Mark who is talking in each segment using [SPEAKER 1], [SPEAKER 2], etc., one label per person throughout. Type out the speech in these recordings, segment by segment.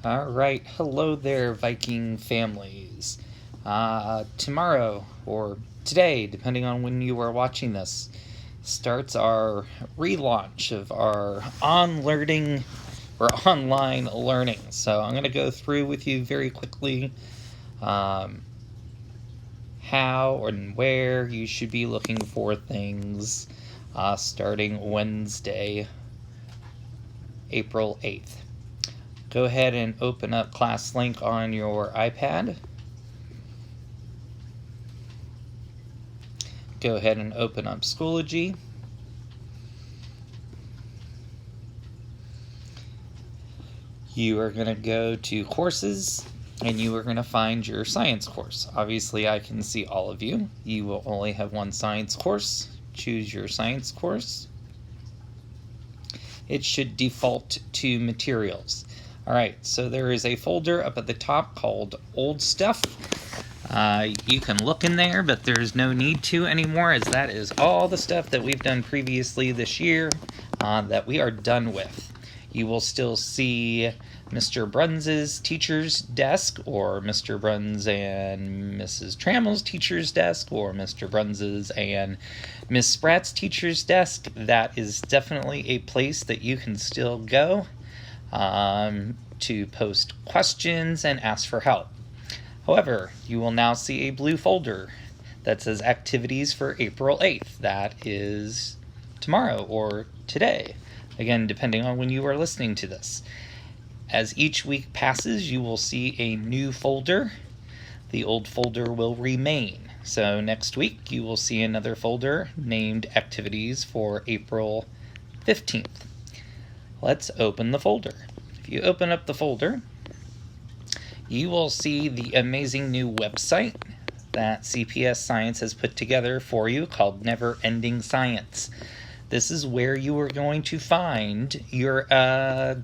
[SPEAKER 1] All right, hello there, Viking families. Tomorrow, or today, depending on when you are watching this, starts our relaunch of our online learning. So I'm going to go through with you very quickly how and where you should be looking for things starting Wednesday, April 8th. Go ahead and open up ClassLink on your iPad. Go ahead and open up Schoology. You are going to go to Courses, and you are going to find your science course. Obviously, I can see all of you. You will only have one science course. Choose your science course. It should default to Materials. All right, so there is a folder up at the top called Old Stuff. You can look in there, but there's no need to anymore, as that is all the stuff that we've done previously this year that we are done with. You will still see Mr. Bruns's teacher's desk, or Mr. Bruns and Mrs. Trammell's teacher's desk, or Mr. Bruns's and Miss Spratt's teacher's desk. That is definitely a place that you can still go to post questions and ask for help. However, you will now see a blue folder that says Activities for April 8th. That is tomorrow or today, again, depending on when you are listening to this. As each week passes, you will see a new folder. The old folder will remain. So next week, you will see another folder named Activities for April 15th. Let's open the folder. If you open up the folder, you will see the amazing new website that CPS Science has put together for you called Never Ending Science. This is where you are going to find your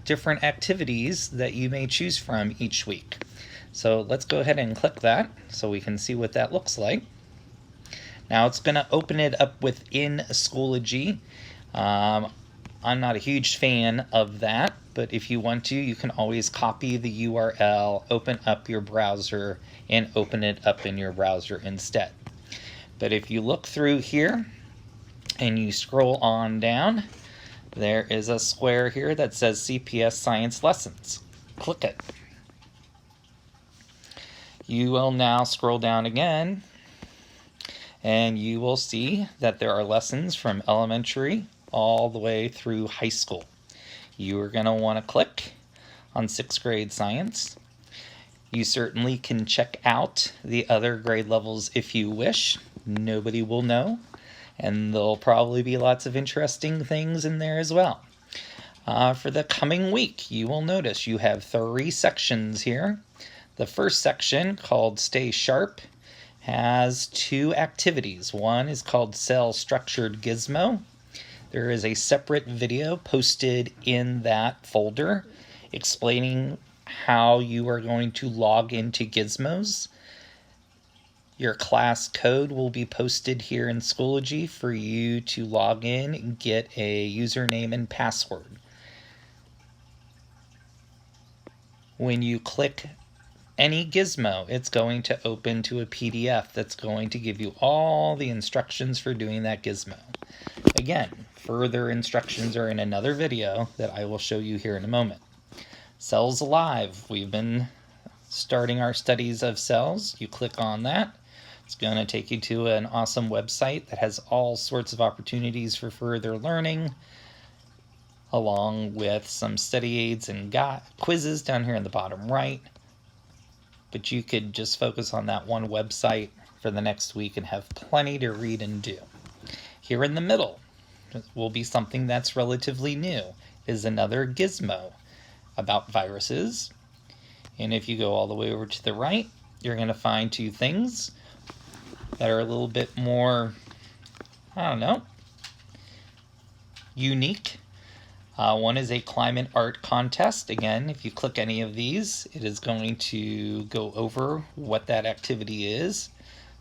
[SPEAKER 1] different activities that you may choose from each week. So let's go ahead and click that so we can see what that looks like. Now it's going to open it up within Schoology. I'm not a huge fan of that, but if you want to, you can always copy the URL, open up your browser, and open it up in your browser instead. But if you look through here and you scroll on down, there is a square here that says CPS Science Lessons. Click it. You will now scroll down again, and you will see that there are lessons from elementary all the way through high school. You are going to want to click on 6th grade science. You certainly can check out the other grade levels if you wish. Nobody will know, and there'll probably be lots of interesting things in there as well. For the coming week, you will notice you have 3 sections here. The first section, called Stay Sharp, has 2 activities. One is called Cell Structured Gizmo. There is a separate video posted in that folder explaining how you are going to log into Gizmos. Your class code will be posted here in Schoology for you to log in and get a username and password. When you click any gizmo, it's going to open to a PDF that's going to give you all the instructions for doing that gizmo. Again, further instructions are in another video that I will show you here in a moment. Cells Alive. We've been starting our studies of cells. You click on that. It's going to take you to an awesome website that has all sorts of opportunities for further learning, along with some study aids and quizzes down here in the bottom right. But you could just focus on that one website for the next week and have plenty to read and do. Here in the middle will be something that's relatively new, is another gizmo about viruses. And if you go all the way over to the right, you're going to find 2 things that are a little bit more, unique. One is a climate art contest. Again, if you click any of these, it is going to go over what that activity is.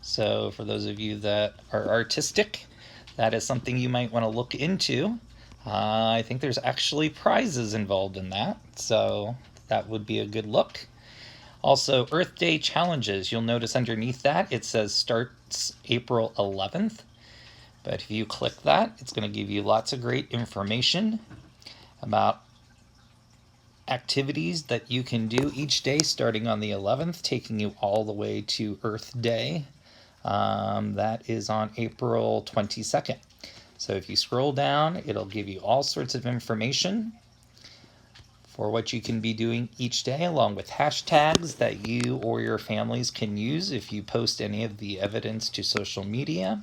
[SPEAKER 1] So for those of you that are artistic, that is something you might want to look into. I think there's actually prizes involved in that, so that would be a good look. Also, Earth Day challenges. You'll notice underneath that it says starts April 11th. But if you click that, it's going to give you lots of great information about activities that you can do each day starting on the 11th, taking you all the way to Earth Day. That is on April 22nd. So if you scroll down, it'll give you all sorts of information for what you can be doing each day, along with hashtags that you or your families can use if you post any of the evidence to social media.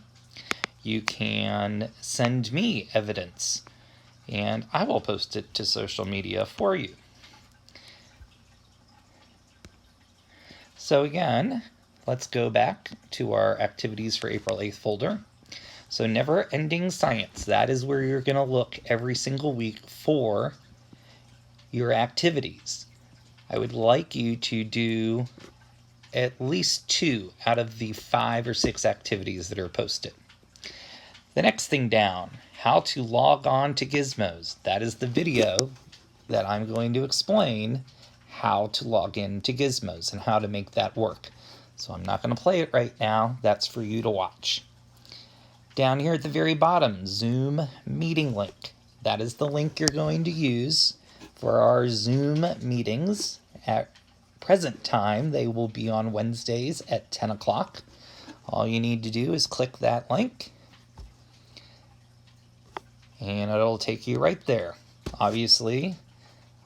[SPEAKER 1] You can send me evidence, and I will post it to social media for you. So again, let's go back to our activities for April 8th folder. So Never Ending Science, that is where you're going to look every single week for your activities. I would like you to do at least 2 out of the 5 or 6 activities that are posted. The next thing down, how to log on to Gizmos. That is the video that I'm going to explain how to log in to Gizmos and how to make that work. So I'm not going to play it right now. That's for you to watch. Down here at the very bottom, Zoom meeting link. That is the link you're going to use for our Zoom meetings. At present time, they will be on Wednesdays at 10 o'clock. All you need to do is click that link, and it'll take you right there. Obviously,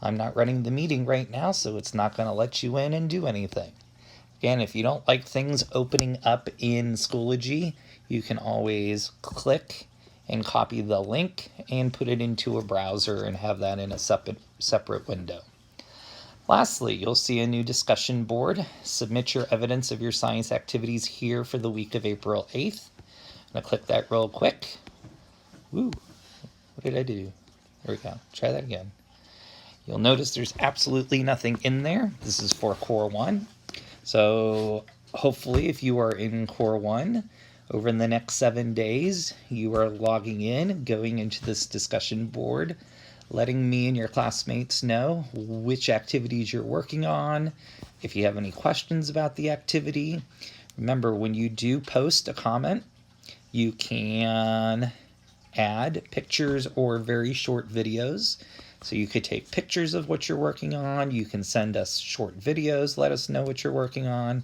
[SPEAKER 1] I'm not running the meeting right now, so it's not going to let you in and do anything. Again, if you don't like things opening up in Schoology, you can always click and copy the link and put it into a browser and have that in a separate window. Lastly, you'll see a new discussion board. Submit your evidence of your science activities here for the week of April 8th. I'm going to click that real quick. Woo, what did I do? There we go. Try that again. You'll notice there's absolutely nothing in there. This is for Core 1. So hopefully if you are in Core 1, over the next 7 days, you are logging in, going into this discussion board, letting me and your classmates know which activities you're working on, if you have any questions about the activity. Remember, when you do post a comment, you can add pictures or very short videos. So you could take pictures of what you're working on. You can send us short videos, let us know what you're working on.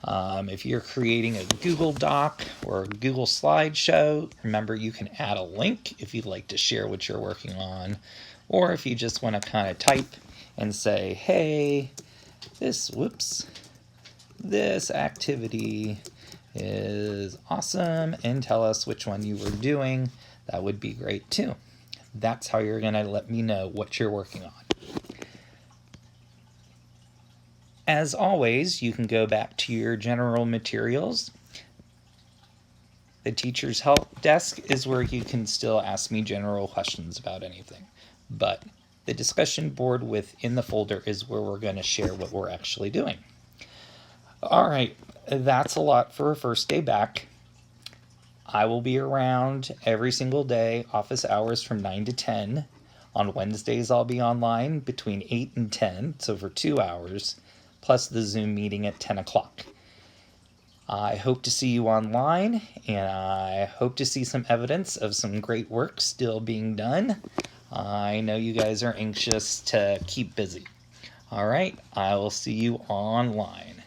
[SPEAKER 1] If you're creating a Google Doc or a Google slideshow, remember you can add a link if you'd like to share what you're working on. Or if you just want to kind of type and say, hey, this activity is awesome, and tell us which one you were doing, that would be great too. That's how you're going to let me know what you're working on. As always, you can go back to your general materials. The teacher's help desk is where you can still ask me general questions about anything. But the discussion board within the folder is where we're going to share what we're actually doing. All right, that's a lot for a first day back. I will be around every single day, office hours from 9 to 10. On Wednesdays, I'll be online between 8 and 10, so for 2 hours, plus the Zoom meeting at 10 o'clock. I hope to see you online, and I hope to see some evidence of some great work still being done. I know you guys are anxious to keep busy. All right, I will see you online.